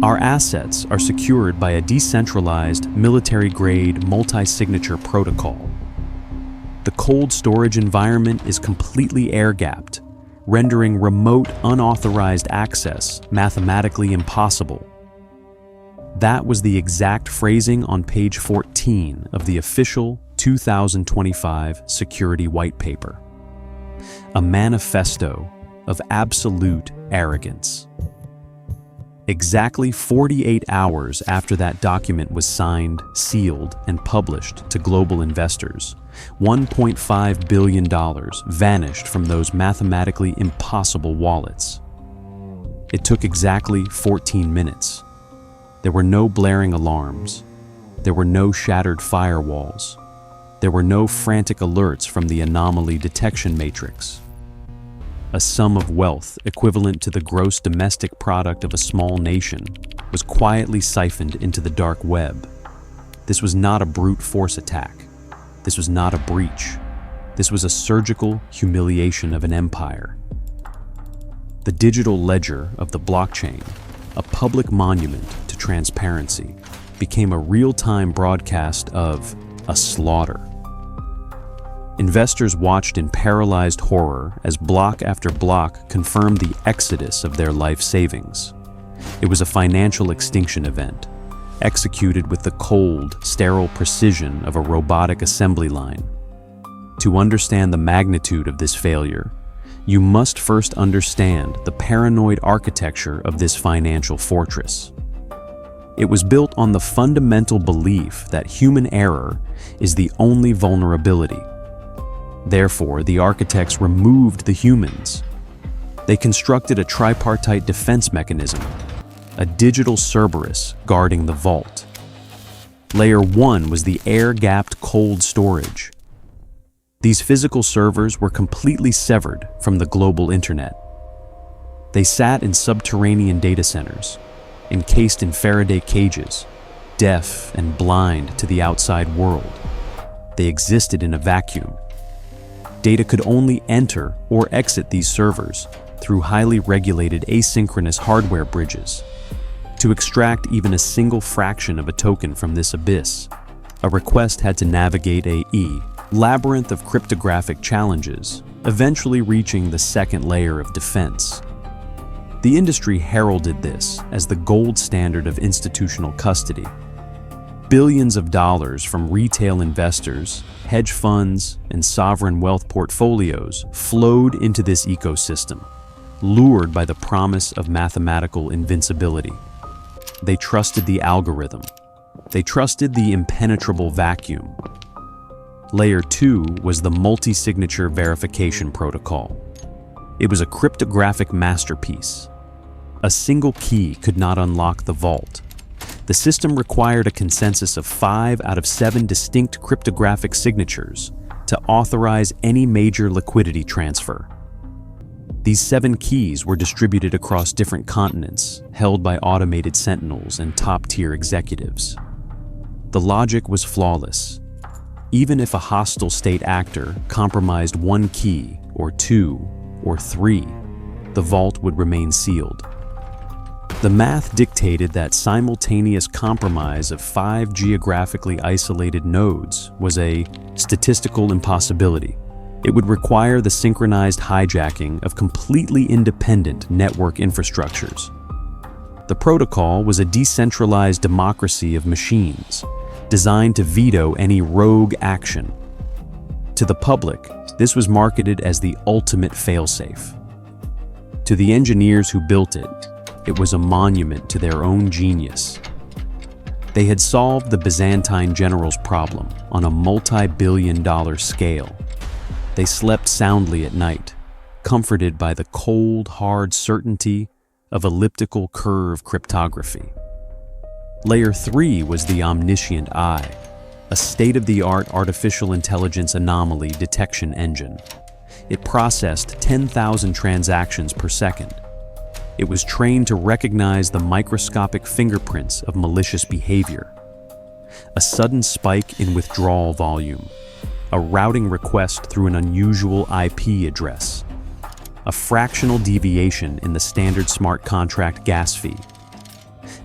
Our assets are secured by a decentralized, military-grade, multi-signature protocol. The cold storage environment is completely air-gapped, rendering remote, unauthorized access mathematically impossible. That was the exact phrasing on page 14 of the official 2025 Security White Paper. A manifesto of absolute arrogance. Exactly 48 hours after that document was signed, sealed, and published to global investors, $1.5 billion vanished from those mathematically impossible wallets. It took exactly 14 minutes. There were no blaring alarms. There were no shattered firewalls. There were no frantic alerts from the anomaly detection matrix. A sum of wealth equivalent to the gross domestic product of a small nation was quietly siphoned into the dark web. This was not a brute force attack. This was not a breach. This was a surgical humiliation of an empire. The digital ledger of the blockchain, a public monument to transparency, became a real-time broadcast of a slaughter. Investors watched in paralyzed horror as block after block confirmed the exodus of their life savings. It was a financial extinction event, executed with the cold, sterile precision of a robotic assembly line. To understand the magnitude of this failure, you must first understand the paranoid architecture of this financial fortress. It was built on the fundamental belief that human error is the only vulnerability. Therefore, the architects removed the humans. They constructed a tripartite defense mechanism, a digital Cerberus guarding the vault. Layer 1 was the air-gapped cold storage. These physical servers were completely severed from the global internet. They sat in subterranean data centers, encased in Faraday cages, deaf and blind to the outside world. They existed in a vacuum. Data could only enter or exit these servers through highly regulated asynchronous hardware bridges. To extract even a single fraction of a token from this abyss, a request had to navigate a labyrinth of cryptographic challenges, eventually reaching the second layer of defense. The industry heralded this as the gold standard of institutional custody. Billions of dollars from retail investors, hedge funds, and sovereign wealth portfolios flowed into this ecosystem, lured by the promise of mathematical invincibility. They trusted the algorithm. They trusted the impenetrable vacuum. Layer 2 was the multi-signature verification protocol. It was a cryptographic masterpiece. A single key could not unlock the vault. The system required a consensus of 5 out of 7 distinct cryptographic signatures to authorize any major liquidity transfer. These 7 keys were distributed across different continents, held by automated sentinels and top-tier executives. The logic was flawless. Even if a hostile state actor compromised 1 key, or 2, or 3, the vault would remain sealed. The math dictated that simultaneous compromise of 5 geographically isolated nodes was a statistical impossibility. It would require the synchronized hijacking of completely independent network infrastructures. The protocol was a decentralized democracy of machines, designed to veto any rogue action. To the public, this was marketed as the ultimate failsafe. To the engineers who built it, it was a monument to their own genius. They had solved the Byzantine general's problem on a multi-billion-dollar scale. They slept soundly at night, comforted by the cold, hard certainty of elliptical curve cryptography. Layer 3 was the omniscient eye, a state-of-the-art artificial intelligence anomaly detection engine. It processed 10,000 transactions per second. It was trained to recognize the microscopic fingerprints of malicious behavior. A sudden spike in withdrawal volume, a routing request through an unusual IP address, a fractional deviation in the standard smart contract gas fee.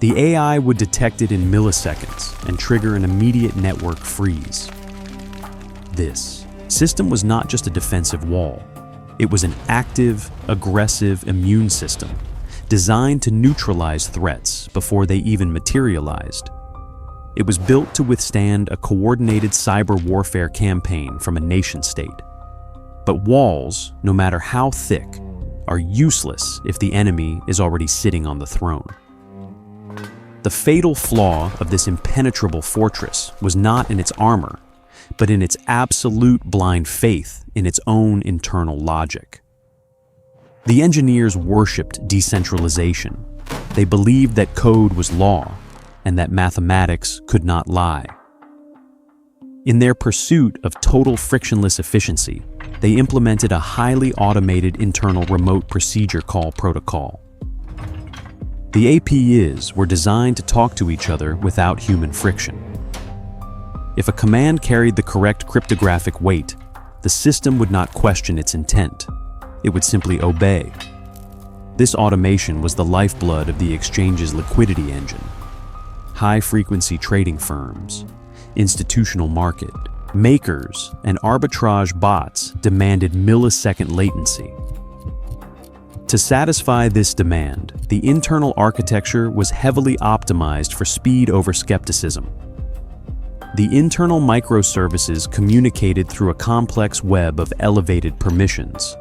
The AI would detect it in milliseconds and trigger an immediate network freeze. This system was not just a defensive wall. It was an active, aggressive immune system designed to neutralize threats before they even materialized. It was built to withstand a coordinated cyber warfare campaign from a nation-state. But walls, no matter how thick, are useless if the enemy is already sitting on the throne. The fatal flaw of this impenetrable fortress was not in its armor, but in its absolute blind faith in its own internal logic. The engineers worshipped decentralization. They believed that code was law and that mathematics could not lie. In their pursuit of total frictionless efficiency, they implemented a highly automated internal remote procedure call protocol. The APIs were designed to talk to each other without human friction. If a command carried the correct cryptographic weight, the system would not question its intent. It would simply obey. This automation was the lifeblood of the exchange's liquidity engine. High-frequency trading firms, institutional market, makers, and arbitrage bots demanded millisecond latency. To satisfy this demand, the internal architecture was heavily optimized for speed over skepticism. The internal microservices communicated through a complex web of elevated permissions.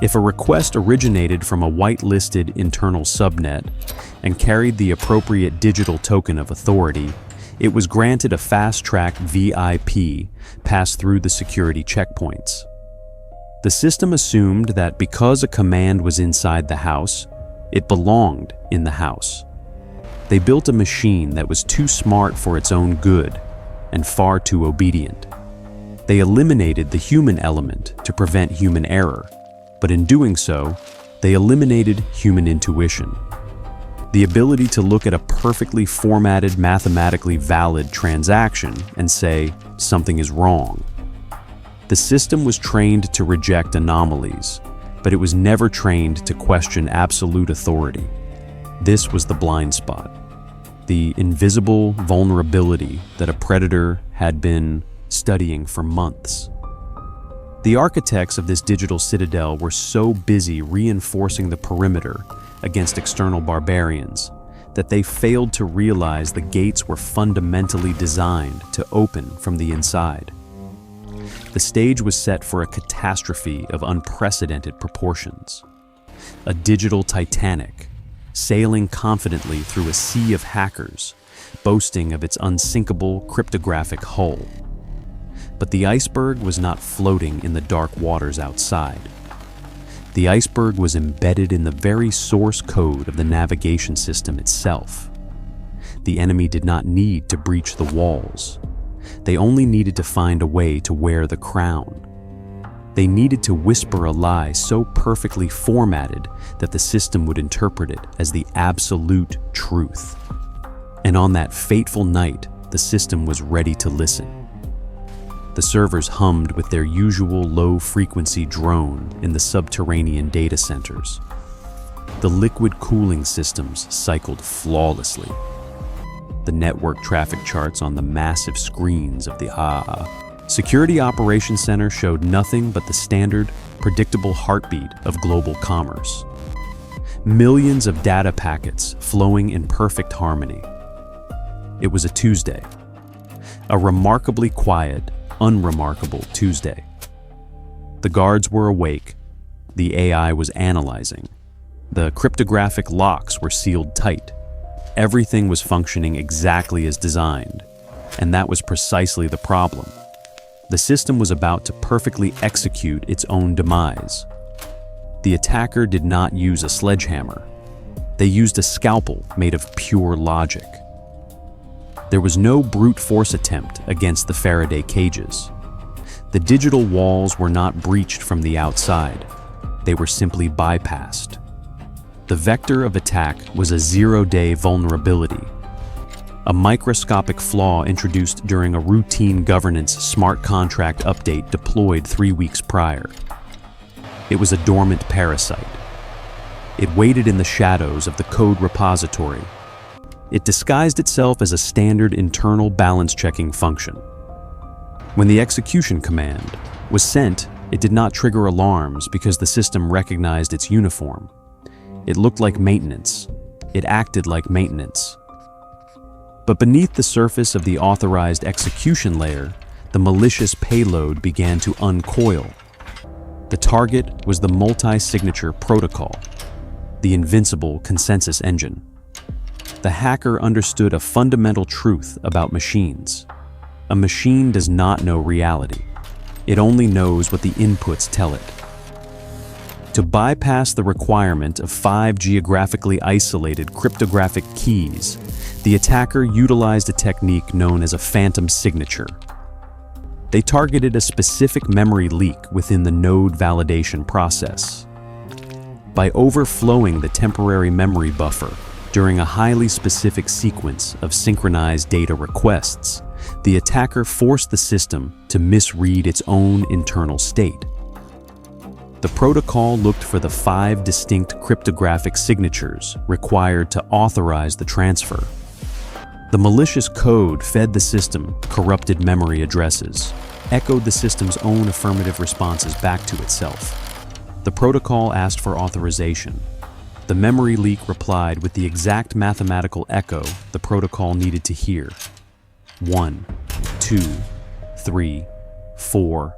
If a request originated from a whitelisted internal subnet and carried the appropriate digital token of authority, it was granted a fast-track VIP pass through the security checkpoints. The system assumed that because a command was inside the house, it belonged in the house. They built a machine that was too smart for its own good and far too obedient. They eliminated the human element to prevent human error, but in doing so, they eliminated human intuition. The ability to look at a perfectly formatted, mathematically valid transaction and say, something is wrong. The system was trained to reject anomalies, but it was never trained to question absolute authority. This was the blind spot, the invisible vulnerability that a predator had been studying for months. The architects of this digital citadel were so busy reinforcing the perimeter against external barbarians that they failed to realize the gates were fundamentally designed to open from the inside. The stage was set for a catastrophe of unprecedented proportions. A digital Titanic, sailing confidently through a sea of hackers, boasting of its unsinkable cryptographic hull. But the iceberg was not floating in the dark waters outside. The iceberg was embedded in the very source code of the navigation system itself. The enemy did not need to breach the walls. They only needed to find a way to wear the crown. They needed to whisper a lie so perfectly formatted that the system would interpret it as the absolute truth. And on that fateful night, the system was ready to listen. The servers hummed with their usual low-frequency drone in the subterranean data centers. The liquid cooling systems cycled flawlessly. The network traffic charts on the massive screens of the Security Operations Center showed nothing but the standard, predictable heartbeat of global commerce. Millions of data packets flowing in perfect harmony. It was a Tuesday. A remarkably quiet, unremarkable Tuesday. The guards were awake. The AI was analyzing. The cryptographic locks were sealed tight. Everything was functioning exactly as designed, and that was precisely the problem. The system was about to perfectly execute its own demise. The attacker did not use a sledgehammer. They used a scalpel made of pure logic. There was no brute force attempt against the Faraday cages. The digital walls were not breached from the outside. They were simply bypassed. The vector of attack was a zero-day vulnerability, a microscopic flaw introduced during a routine governance smart contract update deployed 3 weeks prior. It was a dormant parasite. It waited in the shadows of the code repository, It disguised itself as a standard internal balance-checking function. When the execution command was sent, it did not trigger alarms because the system recognized its uniform. It looked like maintenance. It acted like maintenance. But beneath the surface of the authorized execution layer, the malicious payload began to uncoil. The target was the multi-signature protocol, the invincible consensus engine. The hacker understood a fundamental truth about machines. A machine does not know reality. It only knows what the inputs tell it. To bypass the requirement of 5 geographically isolated cryptographic keys, the attacker utilized a technique known as a phantom signature. They targeted a specific memory leak within the node validation process. By overflowing the temporary memory buffer during a highly specific sequence of synchronized data requests, the attacker forced the system to misread its own internal state. The protocol looked for the 5 distinct cryptographic signatures required to authorize the transfer. The malicious code fed the system corrupted memory addresses, echoed the system's own affirmative responses back to itself. The protocol asked for authorization. The memory leak replied with the exact mathematical echo the protocol needed to hear. 1, 2, 3, 4,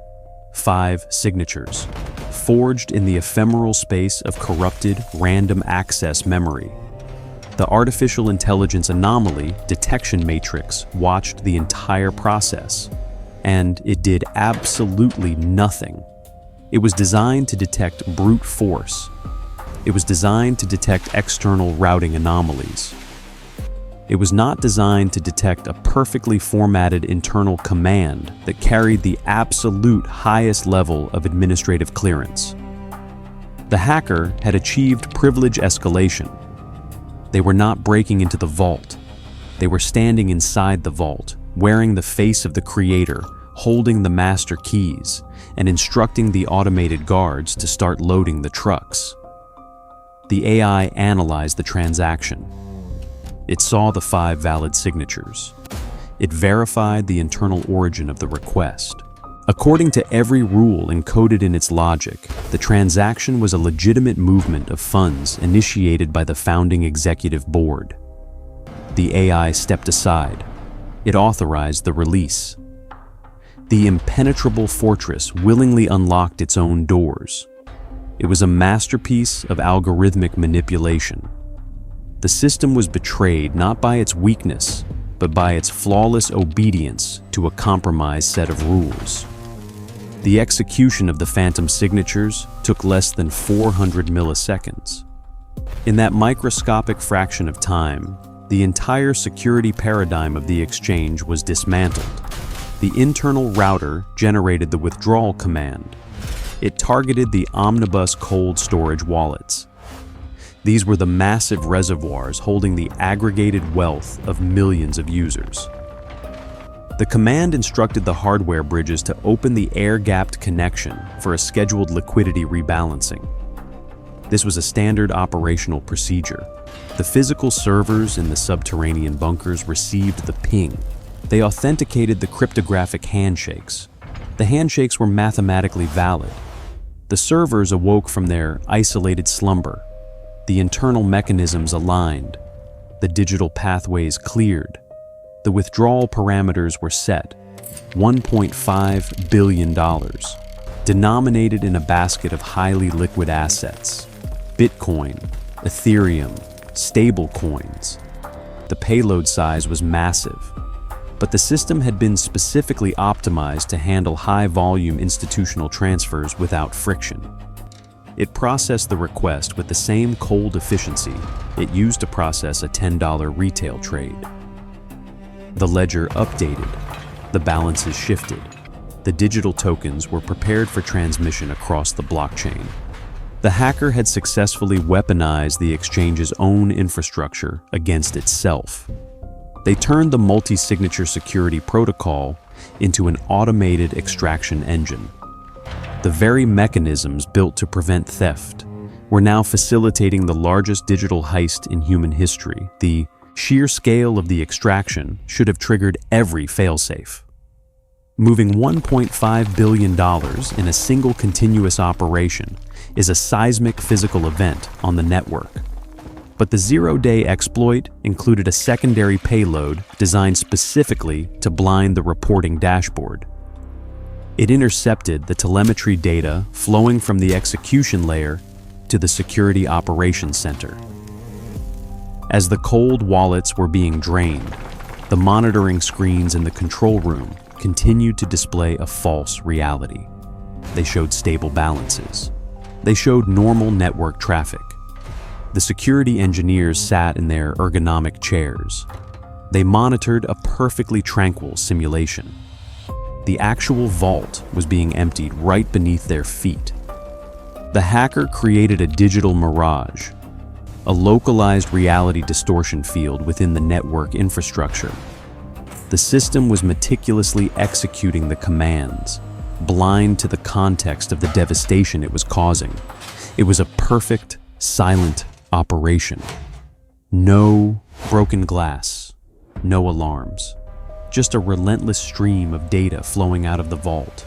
5 signatures, forged in the ephemeral space of corrupted random access memory. The artificial intelligence anomaly detection matrix watched the entire process, and it did absolutely nothing. It was designed to detect brute force. It was designed to detect external routing anomalies. It was not designed to detect a perfectly formatted internal command that carried the absolute highest level of administrative clearance. The hacker had achieved privilege escalation. They were not breaking into the vault. They were standing inside the vault, wearing the face of the creator, holding the master keys, and instructing the automated guards to start loading the trucks. The AI analyzed the transaction. It saw the 5 valid signatures. It verified the internal origin of the request. According to every rule encoded in its logic, the transaction was a legitimate movement of funds initiated by the founding executive board. The AI stepped aside. It authorized the release. The impenetrable fortress willingly unlocked its own doors. It was a masterpiece of algorithmic manipulation. The system was betrayed not by its weakness, but by its flawless obedience to a compromised set of rules. The execution of the phantom signatures took less than 400 milliseconds. In that microscopic fraction of time, the entire security paradigm of the exchange was dismantled. The internal router generated the withdrawal command. It targeted the omnibus cold storage wallets. These were the massive reservoirs holding the aggregated wealth of millions of users. The command instructed the hardware bridges to open the air-gapped connection for a scheduled liquidity rebalancing. This was a standard operational procedure. The physical servers in the subterranean bunkers received the ping. They authenticated the cryptographic handshakes. The handshakes were mathematically valid. The servers awoke from their isolated slumber. The internal mechanisms aligned. The digital pathways cleared. The withdrawal parameters were set. $1.5 billion, denominated in a basket of highly liquid assets. Bitcoin, Ethereum, stablecoins. The payload size was massive, but the system had been specifically optimized to handle high-volume institutional transfers without friction. It processed the request with the same cold efficiency it used to process a $10 retail trade. The ledger updated, the balances shifted. The digital tokens were prepared for transmission across the blockchain. The hacker had successfully weaponized the exchange's own infrastructure against itself. They turned the multi-signature security protocol into an automated extraction engine. The very mechanisms built to prevent theft were now facilitating the largest digital heist in human history, the Sheer scale of the extraction should have triggered every failsafe. Moving $1.5 billion in a single continuous operation is a seismic physical event on the network. But the zero-day exploit included a secondary payload designed specifically to blind the reporting dashboard. It intercepted the telemetry data flowing from the execution layer to the security operations center. As the cold wallets were being drained, the monitoring screens in the control room continued to display a false reality. They showed stable balances. They showed normal network traffic. The security engineers sat in their ergonomic chairs. They monitored a perfectly tranquil simulation. The actual vault was being emptied right beneath their feet. The hacker created a digital mirage, a localized reality distortion field within the network infrastructure. The system was meticulously executing the commands, blind to the context of the devastation it was causing. It was a perfect, silent operation. No broken glass, no alarms, just a relentless stream of data flowing out of the vault.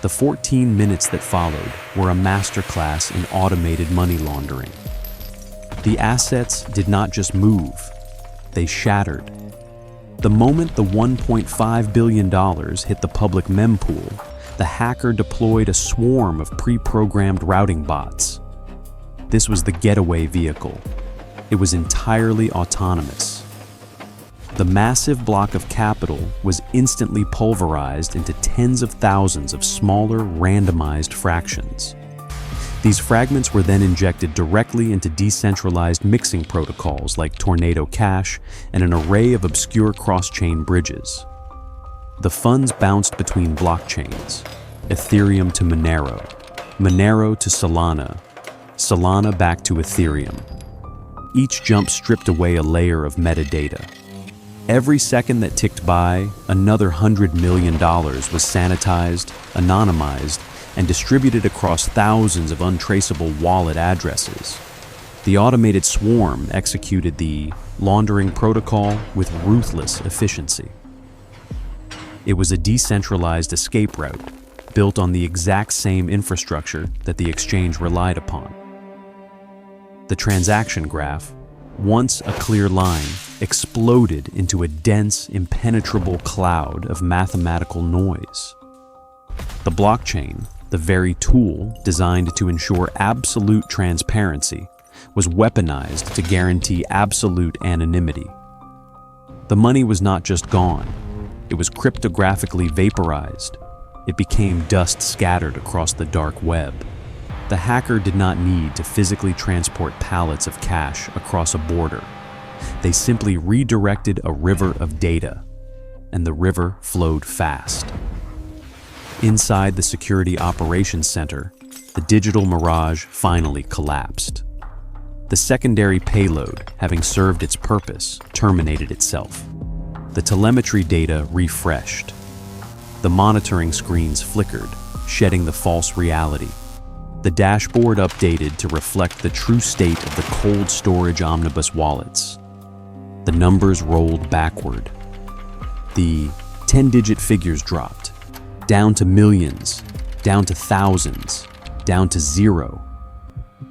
The 14 minutes that followed were a masterclass in automated money laundering. The assets did not just move, they shattered. The moment the $1.5 billion hit the public mempool, the hacker deployed a swarm of pre-programmed routing bots. This was the Getaway vehicle. It was entirely autonomous. The massive block of capital was instantly pulverized into tens of thousands of smaller, randomized fractions. These fragments were then injected directly into decentralized mixing protocols like Tornado Cash and an array of obscure cross-chain bridges. The funds bounced between blockchains, Ethereum to Monero, Monero to Solana, Solana back to Ethereum. Each jump stripped away a layer of metadata. Every second that ticked by, another $100 million was sanitized, anonymized, and distributed across thousands of untraceable wallet addresses. The automated swarm executed the laundering protocol with ruthless efficiency. It was a decentralized escape route, built on the exact same infrastructure that the exchange relied upon. The transaction graph, once a clear line, exploded into a dense, impenetrable cloud of mathematical noise. The blockchain, the very tool designed to ensure absolute transparency, was weaponized to guarantee absolute anonymity. The money was not just gone, it was cryptographically vaporized. It became dust scattered across the dark web. The hacker did not need to physically transport pallets of cash across a border. They simply redirected a river of data, and the river flowed fast. Inside the Security Operations Center, the digital mirage finally collapsed. The secondary payload, having served its purpose, terminated itself. The telemetry data refreshed. The monitoring screens flickered, shedding the false reality. The dashboard updated to reflect the true state of the cold storage omnibus wallets. The numbers rolled backward. The 10-digit figures dropped, down to millions, down to thousands, down to zero.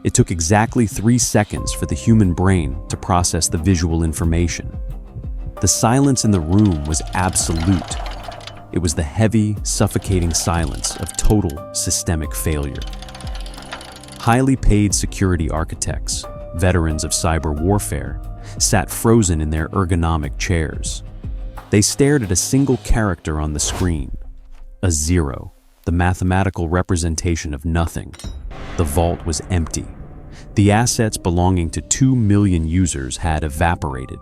It took exactly 3 seconds for the human brain to process the visual information. The silence in the room was absolute. It was the heavy, suffocating silence of total systemic failure. Highly paid security architects, veterans of cyber warfare, sat frozen in their ergonomic chairs. They stared at a single character on the screen, a zero, the mathematical representation of nothing. The vault was empty. The assets belonging to 2 million users had evaporated.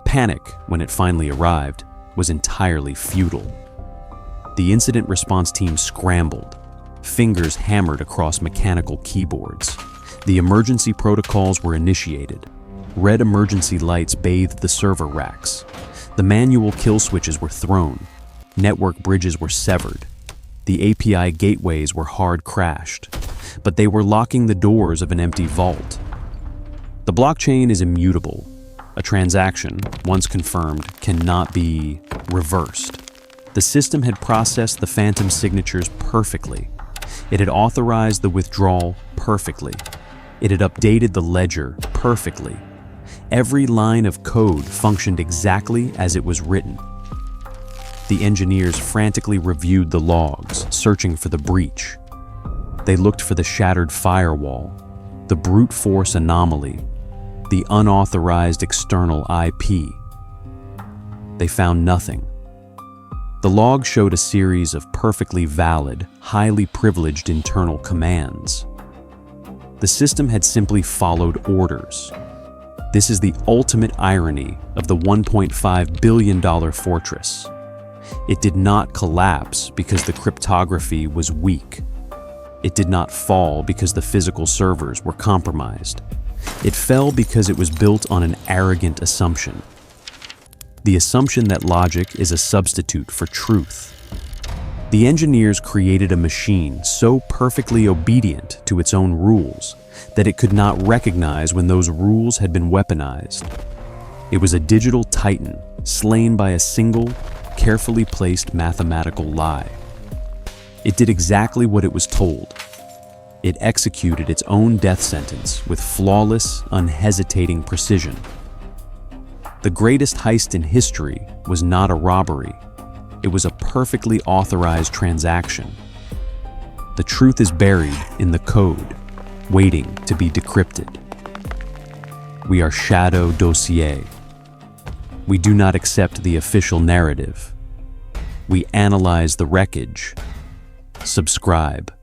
Panic, when it finally arrived, was entirely futile. The incident response team scrambled. Fingers hammered across mechanical keyboards. The emergency protocols were initiated. Red emergency lights bathed the server racks. The manual kill switches were thrown. Network bridges were severed. The API gateways were hard crashed. But they were locking the doors of an empty vault. The blockchain is immutable. A transaction, once confirmed, cannot be reversed. The system had processed the phantom signatures perfectly. It had authorized the withdrawal perfectly. It had updated the ledger perfectly. Every line of code functioned exactly as it was written. The engineers frantically reviewed the logs, searching for the breach. They looked for the shattered firewall, the brute force anomaly, the unauthorized external IP. They found nothing. The log showed a series of perfectly valid, highly privileged internal commands. The system had simply followed orders. This is the ultimate irony of the $1.5 billion fortress. It did not collapse because the cryptography was weak. It did not fall because the physical servers were compromised. It fell because it was built on an arrogant assumption. The assumption that logic is a substitute for truth. The engineers created a machine so perfectly obedient to its own rules that it could not recognize when those rules had been weaponized. It was a digital titan slain by a single, carefully placed mathematical lie. It did exactly what it was told. It executed its own death sentence with flawless, unhesitating precision. The greatest heist in history was not a robbery. It was a perfectly authorized transaction. The truth is buried in the code, waiting to be decrypted. We are Shadow Dossier. We do not accept the official narrative. We analyze the wreckage. Subscribe.